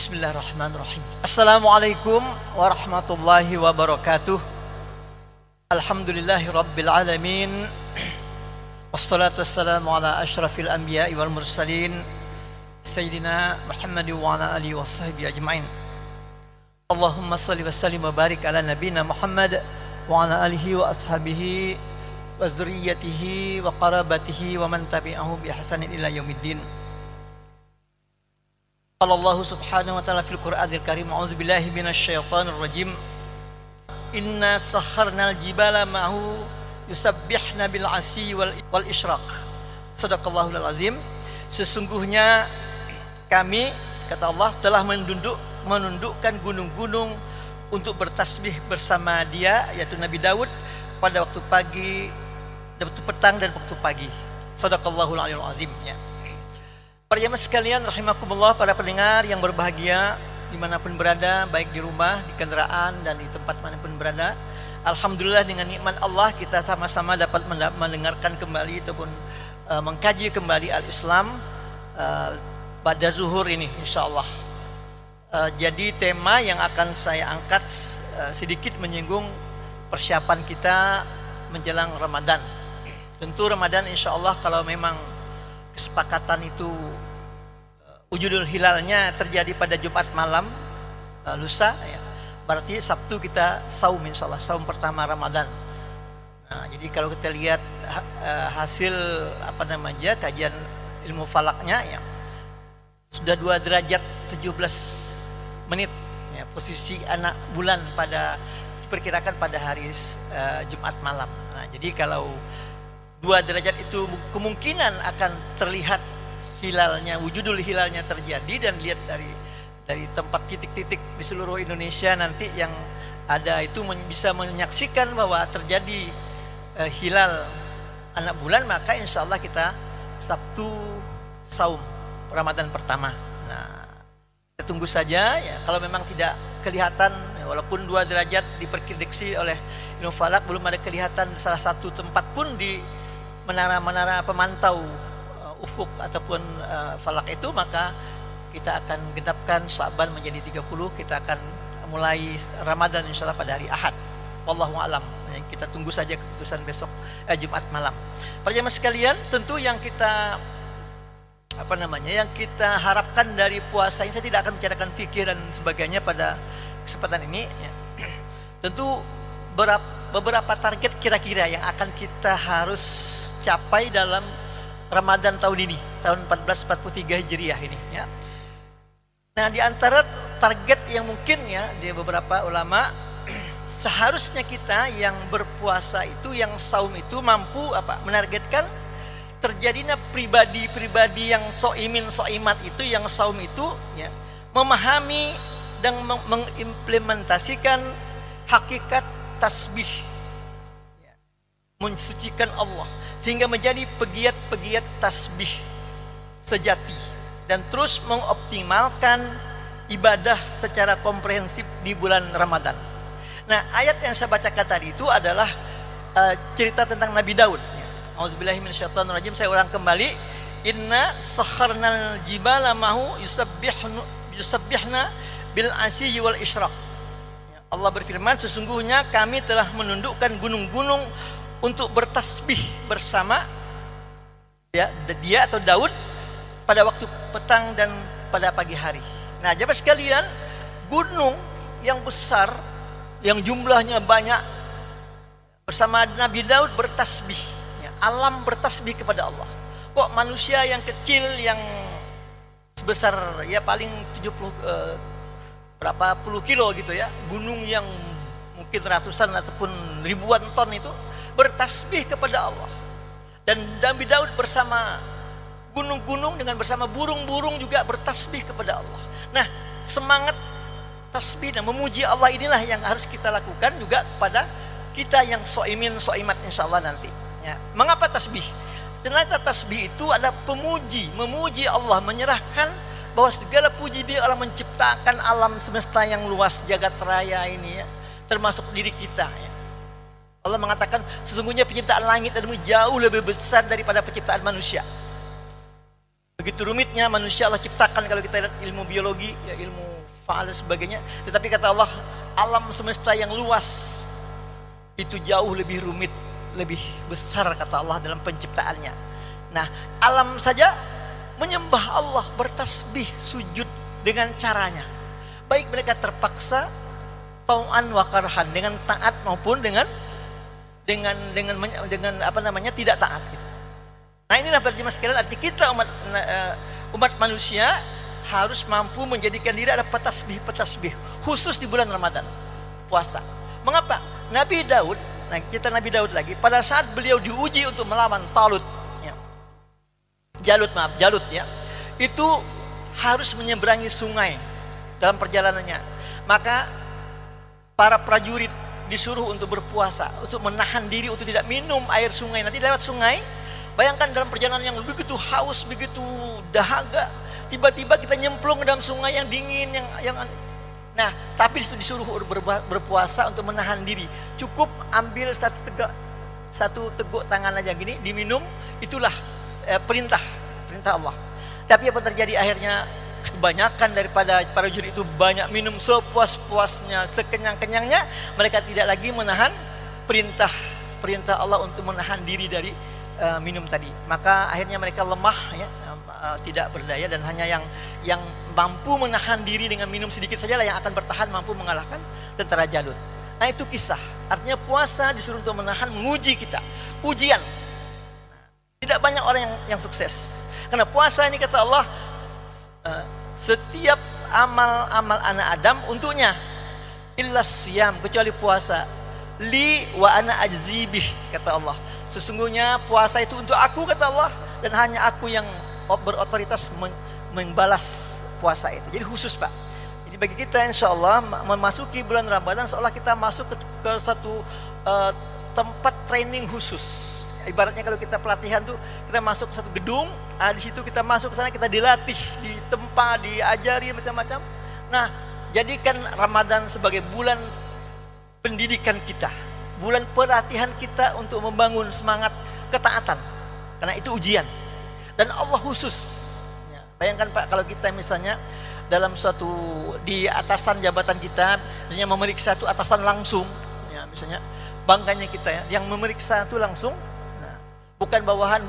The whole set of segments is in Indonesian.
Bismillahirrahmanirrahim. Assalamualaikum warahmatullahi wabarakatuh. Alhamdulillahi rabbil alamin. Wassalatu wassalamu ala ashrafil anbiya'i wal mursalin Sayyidina Muhammad wa ala alihi wa sahbihi ajma'in. Allahumma salli wa sallim wa barik ala nabina Muhammad wa ala alihi wa ashabihi wa dzurriyyatihi wa qarabatihi wa man tabi'ahu bi ihsanin ila yaumiddin. Qala Allah subhanahu wa ta'ala fil Qur'anil Karim, a'udzu billahi minasy syaithanir rajim. Inna sakharnal jibala ma'hu yusabbihna bil 'ashyi wal isyraq. Shadaqallahul azim. Sesungguhnya kami, kata Allah, telah menundukkan gunung-gunung untuk bertasbih bersama dia, yaitu Nabi Daud, pada waktu pagi, waktu petang dan waktu pagi. Shadaqallahul azim, ya. Para jemaah sekalian rahimakumullah, para pendengar yang berbahagia dimanapun berada, baik di rumah, di kendaraan, dan di tempat manapun berada. Alhamdulillah, dengan nikmat Allah kita sama-sama dapat mendengarkan kembali ataupun mengkaji kembali Al-Islam pada zuhur ini, insyaallah. Jadi tema yang akan saya angkat sedikit menyinggung persiapan kita menjelang Ramadan. Tentu Ramadan insyaallah kalau memang kesepakatan itu wujudul hilalnya terjadi pada Jumat malam lusa, ya, berarti Sabtu kita saum, insyaallah saum pertama Ramadan. Nah, jadi kalau kita lihat hasil kajian ilmu falaknya, ya, sudah 2 derajat 17 menit, ya, posisi anak bulan diperkirakan pada hari Jumat malam. Nah, jadi kalau 2 derajat itu kemungkinan akan terlihat hilalnya, wujudul hilalnya terjadi, dan lihat dari tempat titik-titik di seluruh Indonesia nanti yang ada itu bisa menyaksikan bahwa terjadi hilal anak bulan, maka insya Allah kita Sabtu saum Ramadan pertama. Nah, kita tunggu saja, ya. Kalau memang tidak kelihatan, ya, walaupun 2 derajat diprediksi oleh ilmu falak, belum ada kelihatan salah satu tempat pun di menara-menara pemantau ufuk ataupun falak itu, maka kita akan genapkan Sya'ban menjadi 30. Kita akan mulai Ramadan insyaallah pada hari Ahad. Wallahu a'lam. Kita tunggu saja keputusan besok Jumat malam. Para jemaah sekalian, tentu yang kita yang kita harapkan dari puasa ini, saya tidak akan membicarakan fikih dan sebagainya pada kesempatan ini, ya. Tentu beberapa target kira-kira yang akan kita harus capai dalam Ramadan tahun ini, tahun 1443 Hijriah ini, ya. Nah, di antara target yang mungkin, ya, di beberapa ulama seharusnya kita yang berpuasa itu, yang saum itu mampu menargetkan terjadinya pribadi-pribadi yang soimat itu, yang saum itu, ya, memahami dan mengimplementasikan hakikat tasbih, mensucikan Allah, sehingga menjadi pegiat-pegiat tasbih sejati dan terus mengoptimalkan ibadah secara komprehensif di bulan Ramadan. Nah, ayat yang saya bacakan tadi itu adalah cerita tentang Nabi Daud. Auzubillahi minasyaitonirrajim. Saya ulang kembali. Inna sakharnal jibala mahu yusabbihna bil 'ashyi wal isyraq. Allah berfirman, sesungguhnya kami telah menundukkan gunung-gunung untuk bertasbih bersama dia atau Daud pada waktu petang dan pada pagi hari. Nah, jemaah sekalian, gunung yang besar, yang jumlahnya banyak, bersama Nabi Daud bertasbih, ya, alam bertasbih kepada Allah. Kok manusia yang kecil, yang sebesar ya paling 70 berapa puluh kilo gitu, ya, gunung yang mungkin ratusan ataupun ribuan ton itu bertasbih kepada Allah. Dan Nabi Daud bersama gunung-gunung dengan bersama burung-burung juga bertasbih kepada Allah. Nah, semangat tasbih dan memuji Allah inilah yang harus kita lakukan juga kepada kita yang soimin soimat insyaallah nanti. Ya. Mengapa tasbih? Ternyata tasbih itu ada memuji Allah, menyerahkan bahwa segala puji dia Allah menciptakan alam semesta yang luas jagat raya ini ya, termasuk diri kita ya. Allah mengatakan sesungguhnya penciptaan langit dan bumi jauh lebih besar daripada penciptaan manusia. Begitu rumitnya manusia Allah ciptakan kalau kita lihat ilmu biologi, ya ilmu faal dan sebagainya. Tetapi kata Allah, alam semesta yang luas itu jauh lebih rumit, lebih besar kata Allah dalam penciptaannya. Nah, alam saja menyembah Allah, bertasbih, sujud dengan caranya. Baik mereka terpaksa, tau'an wa karhan, dengan taat maupun dengan apa namanya tidak taat. Nah inilah berjemaah sekalian arti kita umat manusia harus mampu menjadikan diri ada petasbih khusus di bulan Ramadan puasa. Mengapa? Nabi Daud, nah kita Nabi Daud lagi pada saat beliau diuji untuk melawan Jalut ya, itu harus menyeberangi sungai dalam perjalanannya. Maka para prajurit disuruh untuk berpuasa, untuk menahan diri untuk tidak minum air sungai. Nanti lewat sungai, bayangkan dalam perjalanan yang begitu haus, begitu dahaga, tiba-tiba kita nyemplung ke dalam sungai yang dingin, nah, tapi disuruh berpuasa untuk menahan diri. Cukup ambil satu teguk tangan aja gini, diminum, itulah perintah Allah. Tapi apa terjadi akhirnya? Kebanyakan daripada para juri itu banyak minum sepuas-puasnya, sekenyang-kenyangnya, mereka tidak lagi menahan perintah Allah untuk menahan diri dari minum tadi. Maka akhirnya mereka lemah ya, tidak berdaya, dan hanya yang mampu menahan diri dengan minum sedikit sajalah yang akan bertahan, mampu mengalahkan tentara Jalut. Nah itu kisah. Artinya puasa disuruh untuk menahan, menguji kita, ujian. Tidak banyak orang yang sukses. Karena puasa ini kata Allah, setiap amal anak Adam untuknya, illas siyam, kecuali puasa. Li wa ana ajzibih, kata Allah. Sesungguhnya puasa itu untuk aku, kata Allah, dan hanya aku yang berotoritas membalas puasa itu. Jadi khusus Pak. Jadi bagi kita insya Allah memasuki bulan Ramadan seolah kita masuk ke satu tempat training khusus. Ibaratnya kalau kita pelatihan tuh, kita masuk ke satu gedung, di situ kita masuk ke sana, kita dilatih, ditempa, diajari macam-macam. Nah, jadikan Ramadan sebagai bulan pendidikan kita, bulan pelatihan kita untuk membangun semangat ketaatan, karena itu ujian. Dan Allah khusus. Ya, bayangkan Pak, kalau kita misalnya dalam suatu di atasan jabatan kita, misalnya memeriksa itu atasan langsung, ya misalnya bangganya kita ya, yang memeriksa itu langsung. Bukan bawahan,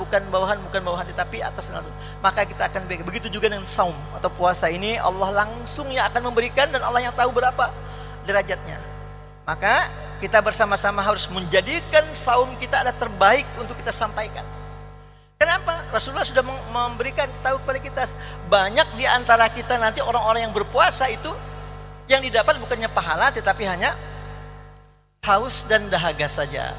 tetapi atas langsung. Maka kita akan begitu juga dengan saum atau puasa ini, Allah langsung yang akan memberikan dan Allah yang tahu berapa derajatnya. Maka kita bersama-sama harus menjadikan saum kita ada terbaik untuk kita sampaikan. Kenapa? Rasulullah sudah memberikan tahu kepada kita, banyak di antara kita nanti orang-orang yang berpuasa itu yang didapat bukannya pahala tetapi hanya haus dan dahaga saja.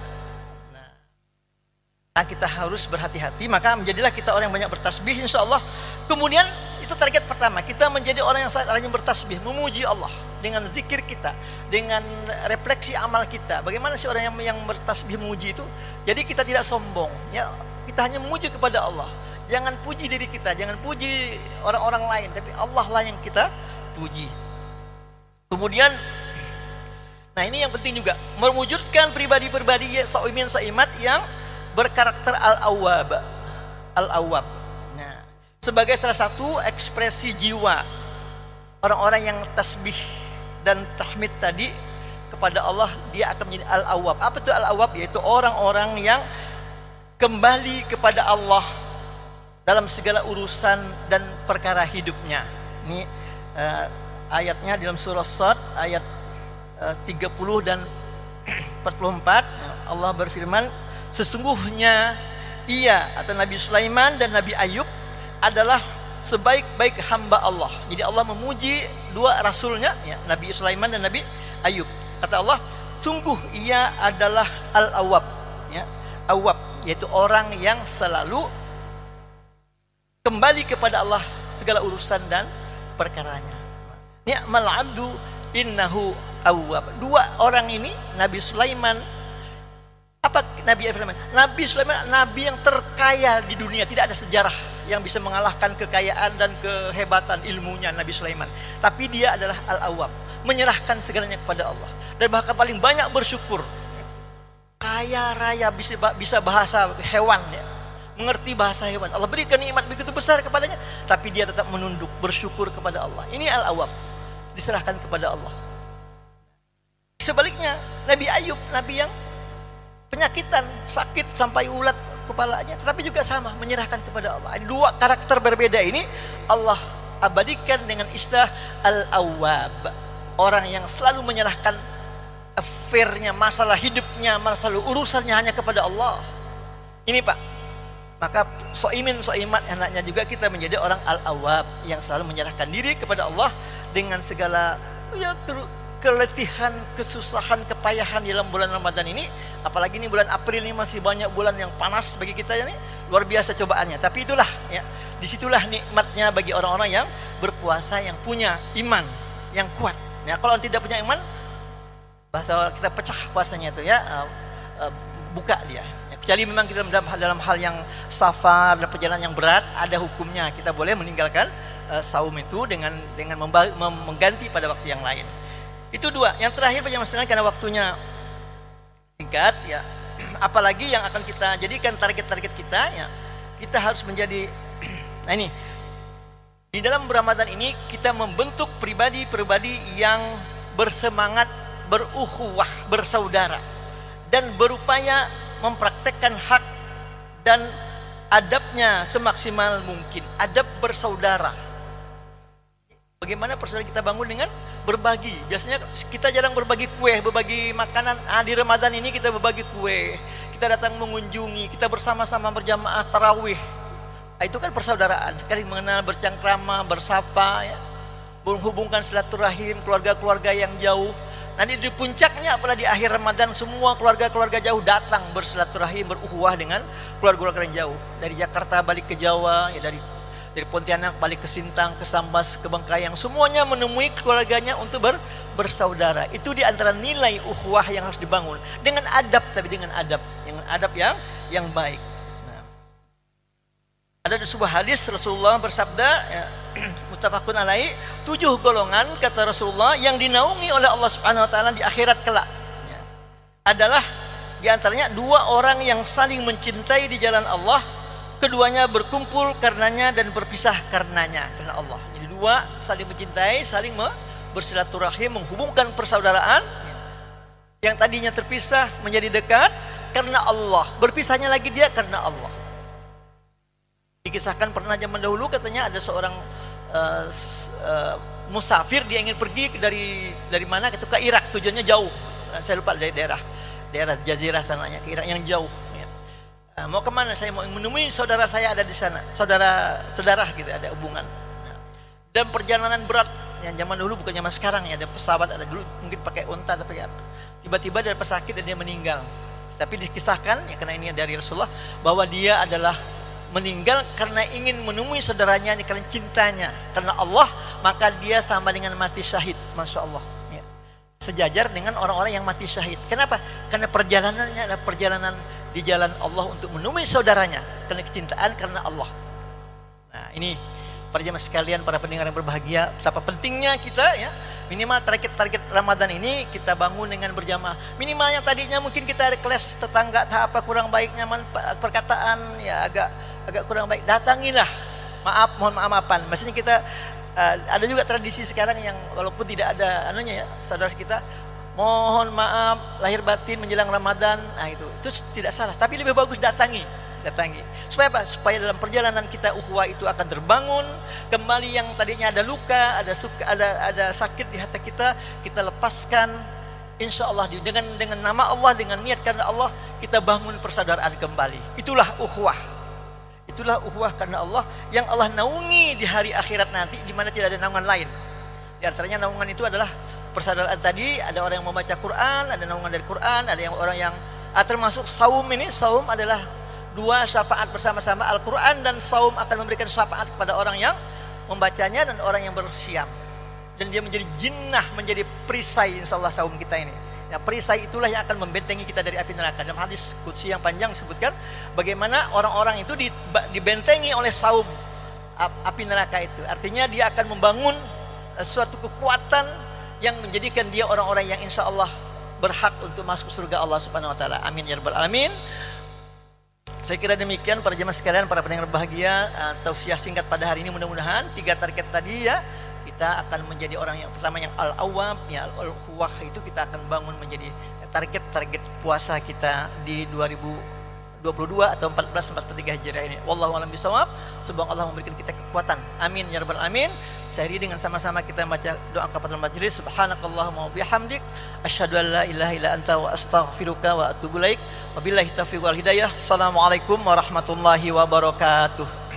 Kita harus berhati-hati, maka menjadilah kita orang yang banyak bertasbih insya Allah. Kemudian itu target pertama, kita menjadi orang yang rajin bertasbih, memuji Allah dengan zikir kita, dengan refleksi amal kita. Bagaimana sih orang yang bertasbih memuji itu? Jadi kita tidak sombong ya, kita hanya memuji kepada Allah. Jangan puji diri kita, jangan puji orang-orang lain, tapi Allah lah yang kita puji. Kemudian nah ini yang penting juga, mewujudkan pribadi-pribadi saimin saimat yang berkarakter al-awwab. Nah, sebagai salah satu ekspresi jiwa orang-orang yang tasbih dan tahmid tadi kepada Allah, dia akan menjadi al-awwab. Apa itu al-awwab? Yaitu orang-orang yang kembali kepada Allah dalam segala urusan dan perkara hidupnya. Ini ayatnya dalam surah Shad ayat 30 dan 44. Allah berfirman, sesungguhnya ia atau Nabi Sulaiman dan Nabi Ayub adalah sebaik-baik hamba Allah. Jadi Allah memuji dua rasulnya ya, Nabi Sulaiman dan Nabi Ayub. Kata Allah, sungguh ia adalah al-awwab, ya, awwab, yaitu orang yang selalu kembali kepada Allah segala urusan dan perkaranya. Ni'mal abdu innahu awwab. Dua orang ini, Nabi Sulaiman, apa Nabi Sulaiman? Nabi Sulaiman nabi yang terkaya di dunia, tidak ada sejarah yang bisa mengalahkan kekayaan dan kehebatan ilmunya Nabi Sulaiman. Tapi dia adalah al-awwab, menyerahkan segalanya kepada Allah, dan bahkan paling banyak bersyukur. Kaya raya, bisa bahasa hewan, ya, mengerti bahasa hewan. Allah berikan nikmat begitu besar kepadanya, tapi dia tetap menunduk, bersyukur kepada Allah. Ini al-awwab, diserahkan kepada Allah. Sebaliknya Nabi Ayub, nabi yang penyakitan, sakit sampai ulat kepalanya, tetapi juga sama, menyerahkan kepada Allah. Dua karakter berbeda ini Allah abadikan dengan istilah al-awwab, orang yang selalu menyerahkan affairnya, masalah hidupnya, masalah urusannya hanya kepada Allah. Ini Pak, maka soimat anaknya juga kita menjadi orang al-awwab yang selalu menyerahkan diri kepada Allah dengan segala keletihan, kesusahan, kepayahan dalam bulan Ramadan ini. Apalagi ini bulan April ini masih banyak bulan yang panas bagi kita ini, luar biasa cobaannya. Tapi itulah, ya, disitulah nikmatnya bagi orang-orang yang berpuasa, yang punya iman yang kuat. Ya, kalau tidak punya iman, bahasa kita pecah puasanya itu, ya, buka dia. Ya, kecuali memang kita dalam hal yang safar dan perjalanan yang berat, ada hukumnya, kita boleh meninggalkan saum itu dengan mengganti pada waktu yang lain. Itu dua. Yang terakhir bagi Mas, karena waktunya singkat, ya, apalagi yang akan kita jadikan target-target kita, ya, kita harus menjadi nah ini, di dalam Ramadan ini kita membentuk pribadi-pribadi yang bersemangat, berukhuwah, bersaudara, dan berupaya mempraktekkan hak dan adabnya semaksimal mungkin. Adab bersaudara, bagaimana persaudaraan kita bangun dengan berbagi. Biasanya kita jarang berbagi kue, berbagi makanan. Di Ramadan ini kita berbagi kue, kita datang mengunjungi, kita bersama-sama berjamaah tarawih. Itu kan persaudaraan, sekali mengenal, bercengkrama, bersapa, ya, menghubungkan silaturahim keluarga-keluarga yang jauh. Nanti di puncaknya, apalagi di akhir Ramadan, semua keluarga-keluarga jauh datang bersilaturahim, berukhuwah dengan keluarga-keluarga yang jauh. Dari Jakarta balik ke Jawa, ya, dari Pontianak balik ke Sintang, ke Sambas, ke Bengkayang, semuanya menemui keluarganya untuk bersaudara. Itu di antara nilai ukhuwah yang harus dibangun dengan adab, tapi dengan adab yang baik. Nah, ada sebuah hadis Rasulullah bersabda, ya, muttafaqun alaih, 7 golongan kata Rasulullah yang dinaungi oleh Allah Subhanahu wa taala di akhirat kelak, ya, adalah di antaranya 2 orang yang saling mencintai di jalan Allah. Keduanya berkumpul karenanya dan berpisah karenanya, karena Allah. Jadi 2 saling mencintai, saling bersilaturahim, menghubungkan persaudaraan. Yang tadinya terpisah menjadi dekat karena Allah, berpisahnya lagi dia karena Allah. Dikisahkan pernah zaman dahulu, katanya ada seorang musafir, dia ingin pergi dari mana gitu, ke Irak, tujuannya jauh. Saya lupa dari daerah Jazirah sananya, ke Irak yang jauh. Mau kemana? Saya mau menemui saudara saya ada di sana, saudara gitu, ada hubungan. Dan perjalanan berat, yang zaman dulu bukan zaman sekarang, ya, ada pesawat, ada dulu mungkin pakai unta, tapi apa, tiba-tiba dia sakit dan dia meninggal. Tapi dikisahkan, ya, karena ini dari Rasulullah, bahwa dia adalah meninggal karena ingin menemui saudaranya, karena cintanya karena Allah, maka dia sama dengan mati syahid. Masya Allah, ya, sejajar dengan orang-orang yang mati syahid. Kenapa? Karena perjalanannya adalah perjalanan di jalan Allah untuk menemui saudaranya, karena kecintaan karena Allah. Nah, ini para jemaah sekalian, para pendengar yang berbahagia, betapa pentingnya kita, ya, minimal target Ramadan ini kita bangun dengan berjamaah. Minimal yang tadinya mungkin kita ada kelas tetangga, tak apa kurang baiknya perkataan, ya, agak kurang baik, datangilah, mohon maafan. Maksudnya kita ada juga tradisi sekarang yang walaupun tidak ada anunya, ya, saudara kita mohon maaf lahir batin menjelang Ramadan. Nah, itu tidak salah, tapi lebih bagus datangi. Supaya apa? Supaya dalam perjalanan kita ukhuwah itu akan terbangun kembali. Yang tadinya ada luka, ada sakit di hati kita lepaskan. Insya Allah dengan nama Allah, dengan niat karena Allah, kita bangun persaudaraan kembali. Itulah ukhuwah. Itulah ukhuwah karena Allah yang Allah naungi di hari akhirat nanti, di mana tidak ada naungan lain. Di antaranya naungan itu adalah persaudaraan tadi, ada orang yang membaca Quran, ada naungan dari Quran, ada yang orang yang termasuk saum ini. Saum adalah dua syafaat bersama-sama. Al-Quran dan saum akan memberikan syafaat kepada orang yang membacanya dan orang yang bersiam. Dan dia menjadi jinnah, menjadi perisai insyaallah saum kita ini. Ya, perisai itulah yang akan membentengi kita dari api neraka. Dalam hadis qudsi yang panjang disebutkan bagaimana orang-orang itu dibentengi oleh saum api neraka itu. Artinya dia akan membangun suatu kekuatan yang menjadikan dia orang-orang yang insya Allah berhak untuk masuk surga Allah Subhanahu Wa Taala. Amin ya rabbal alamin. Saya kira demikian para jemaah sekalian, para pendengar bahagia. Tausiah singkat pada hari ini, mudah-mudahan 3 target tadi ya, kita akan menjadi orang yang pertama yang al-awwab, ya al-khuwah, itu kita akan bangun menjadi target puasa kita di 2022 atau 1443 Hijriah ini. Wallahu a'lam bishawab. Semoga Allah memberikan kita kekuatan. Amin ya rabbal alamin. Saya dengan sama-sama kita baca doa kafatul majelis. Subhanakallahumma wa bihamdik asyhadu an la ilaha illa anta wa astaghfiruka wa atubu ilaik. Wabillahi taufiq wal hidayah. Assalamualaikum warahmatullahi wabarakatuh.